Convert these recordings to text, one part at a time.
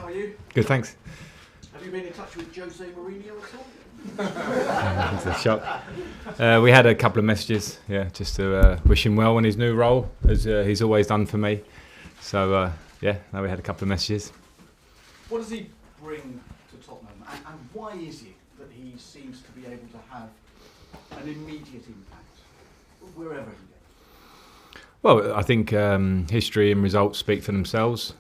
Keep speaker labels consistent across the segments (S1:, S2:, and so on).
S1: are you?
S2: Good, thanks.
S1: Have you been in touch with Jose Mourinho at all?
S2: It's a shock. We had a couple of messages, just to wish him well in his new role, as he's always done for me. So, we had a couple of messages.
S1: What does he bring to Tottenham, and why is it that he seems to be able to have an immediate impact wherever he goes?
S2: Well, I think history and results speak for themselves.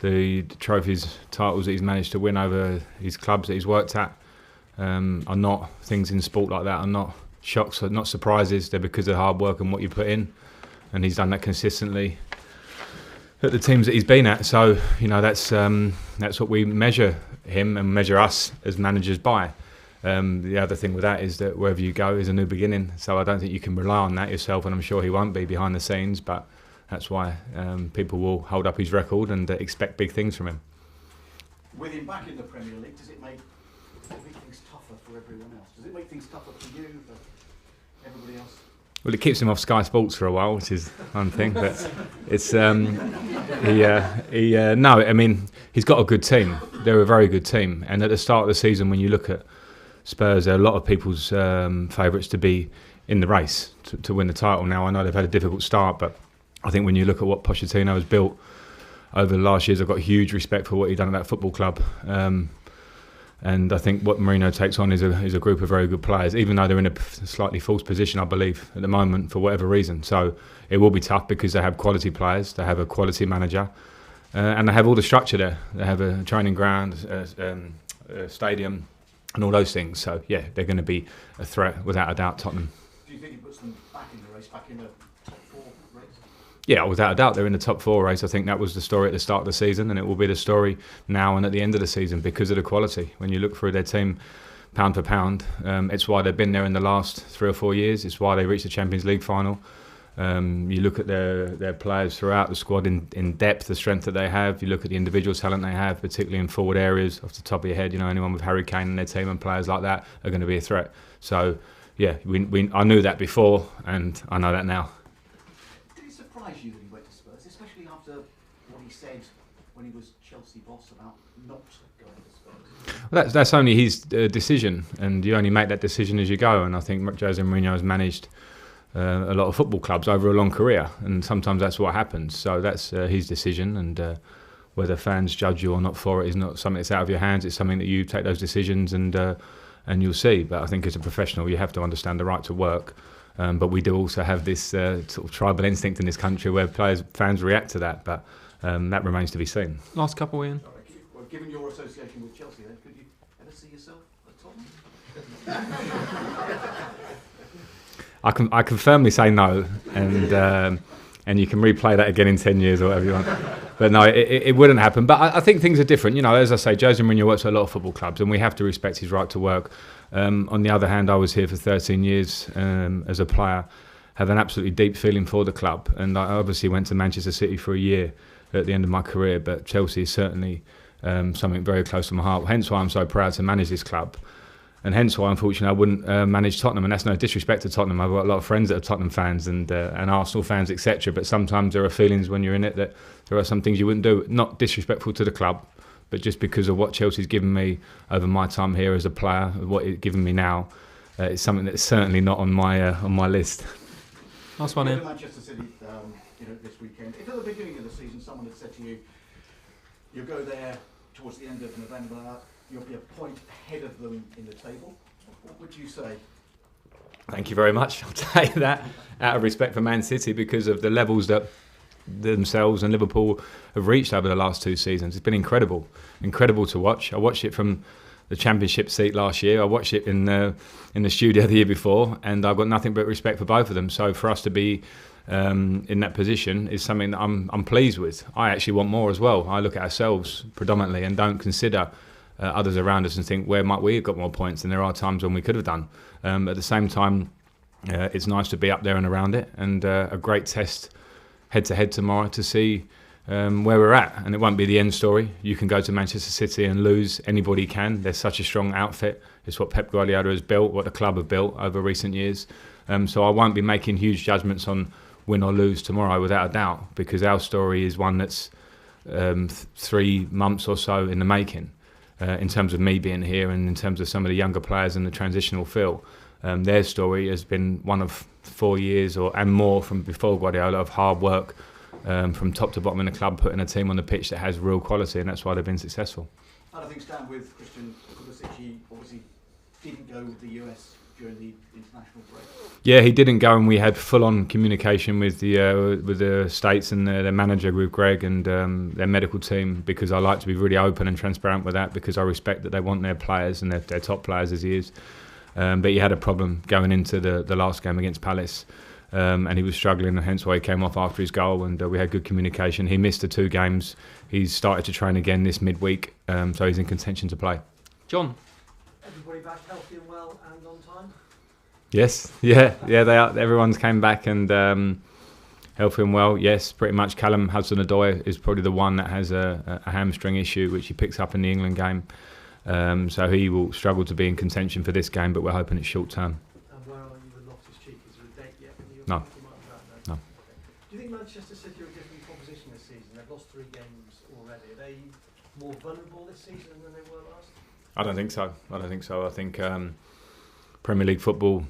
S2: The trophies, titles that he's managed to win over his clubs that he's worked at are not things in sport like that. Are not shocks, are not surprises. They're because of hard work and what you put in, and he's done that consistently at the teams that he's been at. So that's what we measure him and measure us as managers by. The other thing with that is that wherever you go is a new beginning. So I don't think you can rely on that yourself, and I'm sure he won't be behind the scenes. But that's why people will hold up his record and expect big things from him.
S1: With him back in the Premier League, does it make things tougher for everyone else? Does it make things tougher for you, for everybody else?
S2: Well, it keeps him off Sky Sports for a while, which is one thing. But it's he's got a good team. They're a very good team. And at the start of the season, when you look at Spurs, there are a lot of people's favourites to be in the race to win the title. Now, I know they've had a difficult start, but I think when you look at what Pochettino has built over the last years, I've got huge respect for what he's done at that football club. And I think what Mourinho takes on is a group of very good players, even though they're in a slightly false position, I believe, at the moment, for whatever reason. So it will be tough because they have quality players, they have a quality manager, and they have all the structure there. They have a training ground, a stadium, and all those things. So, they're going to be a threat, without a doubt, Tottenham.
S1: Do you think it puts them back in the race, back in the top 4 race?
S2: Yeah, without a doubt, they're in the top 4 race. I think that was the story at the start of the season, and it will be the story now and at the end of the season because of the quality. When you look through their team, pound for pound, it's why they've been there in the last 3 or 4 years. It's why they reached the Champions League final. You look at their players throughout the squad in depth, the strength that they have. You look at the individual talent they have, particularly in forward areas. Off the top of your head, anyone with Harry Kane in their team and players like that are going to be a threat. So, I knew that before, and I know that now.
S1: Did it surprise you that he went to Spurs, especially after what he said when he was Chelsea boss about not going to Spurs?
S2: Well, that's only his decision, and you only make that decision as you go. And I think Jose Mourinho has managed a lot of football clubs over a long career, and sometimes that's what happens. So that's his decision, and whether fans judge you or not for it is not something that's out of your hands. It's something that you take those decisions and you'll see. But I think as a professional, you have to understand the right to work. But we do also have this sort of tribal instinct in this country where fans react to that. But that remains to be seen.
S3: Last couple, Ian.
S1: Well, given your association with Chelsea, then, could you ever see yourself at Tottenham?
S2: I can firmly say no, and you can replay that again in 10 years or whatever you want. But no, it wouldn't happen. But I think things are different. As I say, Jose Mourinho works at a lot of football clubs, and we have to respect his right to work. On the other hand, I was here for 13 years as a player, have an absolutely deep feeling for the club, and I obviously went to Manchester City for a year at the end of my career, but Chelsea is certainly something very close to my heart, hence why I'm so proud to manage this club. And hence why, unfortunately, I wouldn't manage Tottenham. And that's no disrespect to Tottenham. I've got a lot of friends that are Tottenham fans and Arsenal fans, etc. But sometimes there are feelings when you're in it that there are some things you wouldn't do. Not disrespectful to the club, but just because of what Chelsea's given me over my time here as a player, what it's given me now, it's something that's certainly not on my list.
S3: Last one, Ian.
S1: Manchester City, this weekend. If at the beginning of the season someone had said to you, you'll go there towards the end of November, you'll be a point ahead of them in the table, what would you say?
S2: Thank you very much. I'll take that out of respect for Man City because of the levels that themselves and Liverpool have reached over the last 2 seasons. It's been incredible to watch. I watched it from the Championship seat last year. I watched it in the studio the year before, and I've got nothing but respect for both of them. So for us to be in that position is something that I'm pleased with. I actually want more as well. I look at ourselves predominantly and don't consider others around us and think, where might we have got more points? And there are times when we could have done. At the same time, it's nice to be up there and around it, and a great test head-to-head tomorrow to see where we're at. And it won't be the end story. You can go to Manchester City and lose. Anybody can. They're such a strong outfit. It's what Pep Guardiola has built, what the club have built over recent years. So I won't be making huge judgments on win or lose tomorrow, without a doubt, because our story is one that's 3 months or so in the making. In terms of me being here and in terms of some of the younger players in the transitional feel. Their story has been one of 4 years and more from before Guardiola of hard work from top to bottom in the club, putting a team on the pitch that has real quality, and that's why they've been successful.
S1: How do things stand with Christian Pulisic? He obviously didn't go with the US during the international break.
S2: Yeah, he didn't go, and we had full-on communication with the States and their manager, with Greg, and their medical team, because I like to be really open and transparent with that, because I respect that they want their players and their top players as he is. But he had a problem going into the last game against Palace, and he was struggling, and hence why he came off after his goal, and we had good communication. He missed the 2 games. He's started to train again this midweek, so he's in contention to play.
S3: John.
S4: Everybody back healthy and well and on time?
S2: Yes, yeah, they are. Everyone's came back and healthy and well. Yes, pretty much. Callum Hudson-Odoi is probably the one that has a hamstring issue, which he picks up in the England game. So he will struggle to be in contention for this game, but we're hoping it's short term.
S4: And where are you with Loftus-Cheek? Is there a date yet?
S2: No.
S4: No.
S2: No.
S4: Okay. Do you think Manchester City are a different proposition this season? They've lost 3 games already. Are they more vulnerable this season than they were last?
S2: I don't think so. I think Premier League football.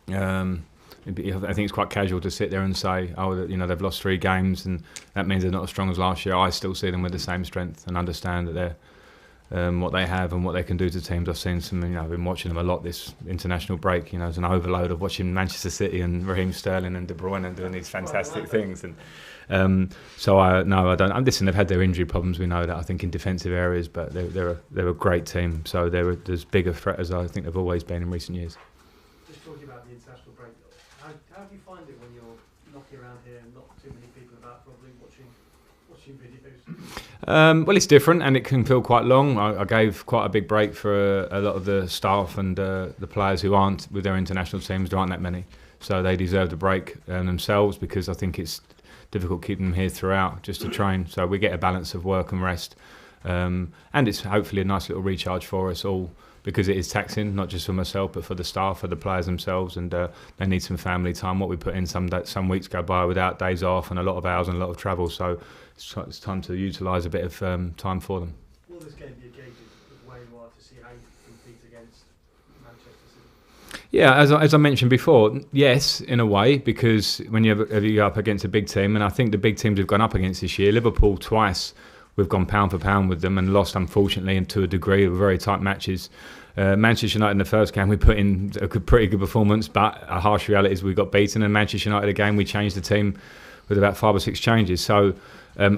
S2: I think it's quite casual to sit there and say, they've lost 3 games and that means they're not as strong as last year. I still see them with the same strength and understand that they're what they have and what they can do to teams. I've seen some, I've been watching them a lot this international break. There's an overload of watching Manchester City and Raheem Sterling and De Bruyne and doing these fantastic things. And I don't. Listen, they've had their injury problems. We know that. I think in defensive areas, but they're a great team. So they're as big a threat as I think they've always been in recent years.
S4: Just talking about the international break, how do you find it when you're knocking around here and not too many people about, probably watching videos?
S2: Well, it's different and it can feel quite long. I gave quite a big break for a lot of the staff and the players who aren't with their international teams. There aren't that many, so they deserve a break themselves, because I think it's difficult keeping them here throughout just to train. So we get a balance of work and rest, and it's hopefully a nice little recharge for us all, because it is taxing, not just for myself but for the staff, for the players themselves, and they need some family time. What we put in, some weeks go by without days off and a lot of hours and a lot of travel, so it's time to utilise a bit of time for them.
S4: Will this game be a gauge of where you are to see how you compete against Manchester City?
S2: Yeah, as I mentioned before, yes, in a way, because when you go up against a big team, and I think the big teams we've gone up against this year, Liverpool twice, we've gone pound for pound with them and lost, unfortunately, and to a degree, with very tight matches. Manchester United in the first game, we put in a pretty good performance, but a harsh reality is we got beaten. And Manchester United again, we changed the team with about 5 or 6 changes. So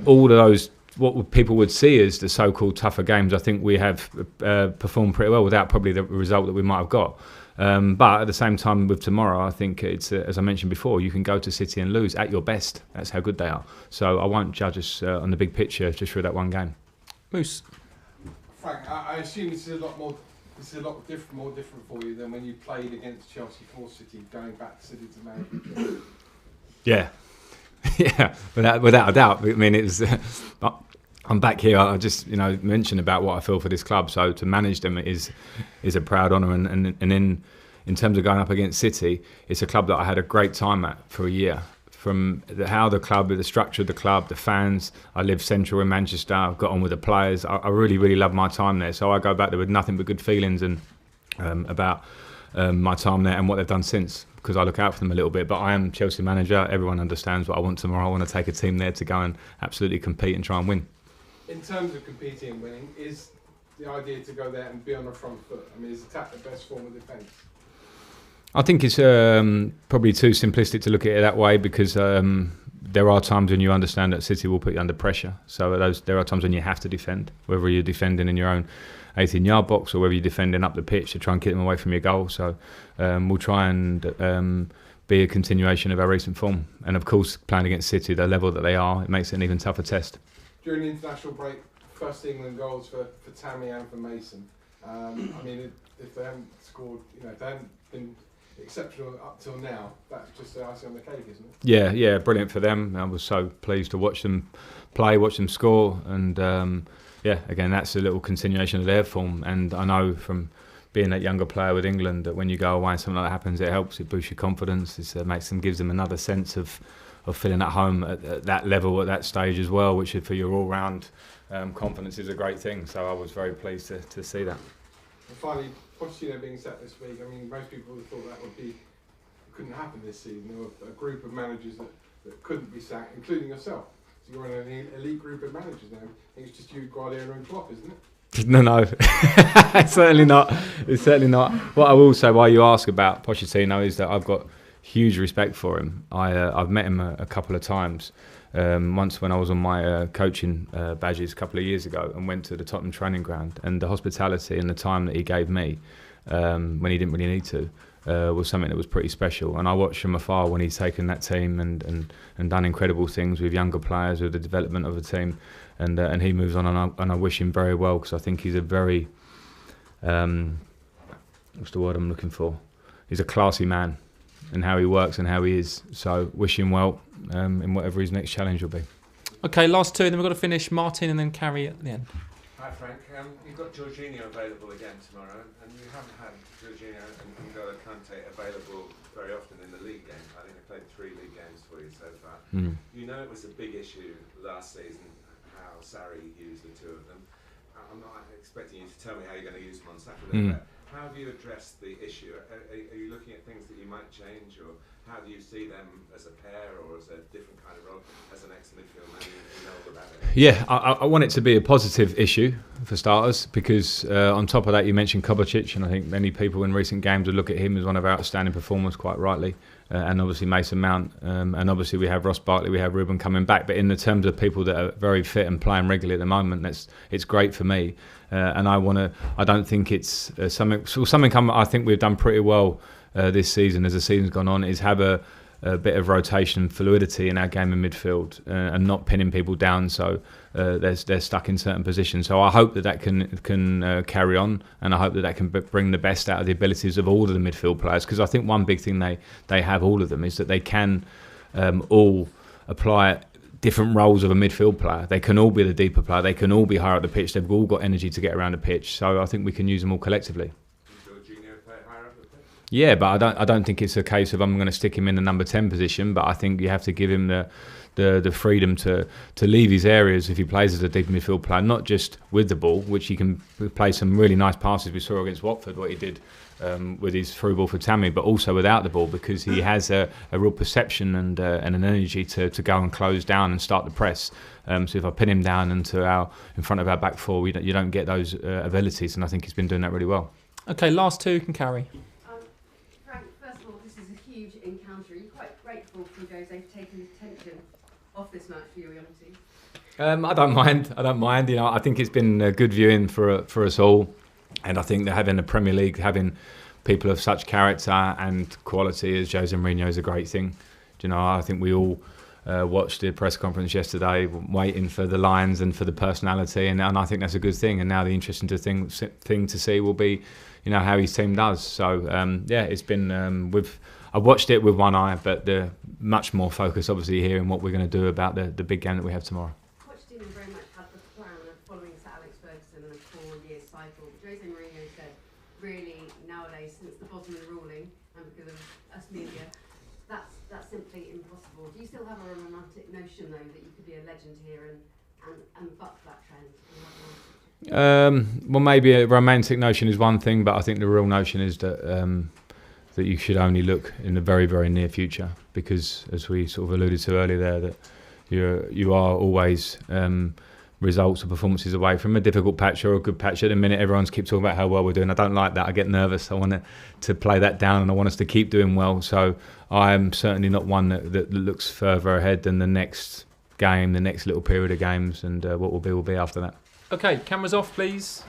S2: all of those, what people would see as the so-called tougher games, I think we have performed pretty well without probably the result that we might have got. But at the same time, with tomorrow, I think it's, as I mentioned before, you can go to City and lose at your best. That's how good they are. So I won't judge us on the big picture just for that one game.
S3: Moose.
S5: Frank, I assume this is a lot more different for you than when you played against Chelsea for City, going back to City to manage.
S2: Yeah, yeah, without a doubt. I mean, it's. I'm back here. I just mentioned about what I feel for this club. So to manage them is a proud honour. And in terms of going up against City, it's a club that I had a great time at for a year. From how the club, the structure of the club, the fans. I live central in Manchester. I've got on with the players. I really, really love my time there. So I go back there with nothing but good feelings and about my time there and what they've done since. Because I look out for them a little bit. But I am Chelsea manager. Everyone understands what I want tomorrow. I want to take a team there to go and absolutely compete and try and win.
S5: In terms of competing and winning, is the idea to go there and be on the front foot? I mean, is attack the best form of defence?
S2: I think it's probably too simplistic to look at it that way, because there are times when you understand that City will put you under pressure. So there are times when you have to defend, whether you're defending in your own 18-yard box or whether you're defending up the pitch to try and keep them away from your goal. So we'll try and be a continuation of our recent form. And of course, playing against City, the level that they are, it makes it an even tougher test.
S5: During the international break, first England goals for Tammy and for Mason. I mean, if they haven't scored, if they haven't been exceptional up till now, that's just the icing on the cake, isn't it?
S2: Yeah, brilliant for them. I was so pleased to watch them play, watch them score, and again, that's a little continuation of their form. And I know from being that younger player with England that when you go away and something like that happens, it helps. It boosts your confidence. It gives them another sense of feeling at home at that level, at that stage as well, which for your all-round confidence is a great thing. So I was very pleased to see that.
S5: And finally, Pochettino being set this week, I mean, most people would have thought that couldn't happen this season. There were a group of managers that couldn't be sacked, including yourself. So you're in an elite group of managers now. I think it's just you, Guardiola and Klopp, isn't it?
S2: No, it's certainly not. It's certainly not. What I will say, while you ask about Pochettino, is that I've got huge respect for him. I've met him a couple of times. Once when I was on my coaching badges a couple of years ago and went to the Tottenham training ground, and the hospitality and the time that he gave me when he didn't really need to was something that was pretty special. And I watched from afar when he's taken that team and done incredible things with younger players, with the development of the team, and he moves on, and I wish him very well, because I think he's a very what's the word I'm looking for? He's a classy man in how he works and how he is. So wish him well in whatever his next challenge will be.
S3: Okay, last two, then we've got to finish Martin and then Carrie at the end.
S6: Hi Frank, you've got Jorginho available again tomorrow, and you haven't had Jorginho and N'Golo Kante available very often in the league games. I think they played 3 league games for you so far. You know it was a big issue last season how Sarri used the two of them. I'm not expecting you to tell me how you're going to use them on Saturday, but how have you addressed the issue? Are you looking at things that you might change, or how do you see them as a pair or as a different kind of role as an ex-midfield man? You know all about it.
S2: Yeah, I want it to be a positive issue for starters, because on top of that you mentioned Kovacic, and I think many people in recent games would look at him as one of our outstanding performers, quite rightly, and obviously Mason Mount, and obviously we have Ross Barkley, we have Ruben coming back, but in the terms of people that are very fit and playing regularly at the moment, it's great for me, and I don't think it's something I think we've done pretty well this season as the season's gone on, is have a bit of rotation and fluidity in our game in midfield, and not pinning people down so they're stuck in certain positions. So I hope that can carry on, and I hope that can bring the best out of the abilities of all of the midfield players, because I think one big thing they have, all of them, is that they can all apply different roles of a midfield player. They can all be the deeper player, they can all be higher up the pitch, they've all got energy to get around the pitch, so I think we can use them all collectively. Yeah, but I don't think it's a case of I'm going to stick him in the number 10 position, but I think you have to give him the freedom to leave his areas if he plays as a deep midfield player, not just with the ball, which he can play some really nice passes. We saw against Watford what he did with his through ball for Tammy, but also without the ball, because he has a real perception and an energy to go and close down and start the press. So if I pin him down in front of our back four, you don't get those abilities, and I think he's been doing that really well.
S3: Okay, last two can carry.
S7: Huge encounter. Are you quite grateful for Jose for taking his attention off this match for your young team?
S2: I don't mind. You know, I think it's been a good viewing for us all, and I think that having the Premier League, having people of such character and quality as Jose Mourinho is a great thing. You know, I think we all watched the press conference yesterday, waiting for the lines and for the personality, and I think that's a good thing. And now the interesting thing to see will be, you know, how his team does. So it's been I watched it with one eye, but much more focus obviously here in what we're going to do about the big game that we have tomorrow.
S7: Pochettino very much had the plan of following Sir Alex Ferguson in a 4-year cycle. Jose Mourinho said, really, nowadays, since the Bosman ruling and because of us media, that's simply impossible. Do you still have a romantic notion, though, that you could be a legend here and buck that trend?
S2: Well, maybe a romantic notion is one thing, but I think the real notion is that that you should only look in the very, very near future, because as we sort of alluded to earlier there, that you are always results or performances away from a difficult patch or a good patch. At the minute, everyone's keep talking about how well we're doing. I don't like that. I get nervous. I want to play that down, and I want us to keep doing well. So I am certainly not one that looks further ahead than the next game, the next little period of games, and what will be after that.
S3: Okay, cameras off, please.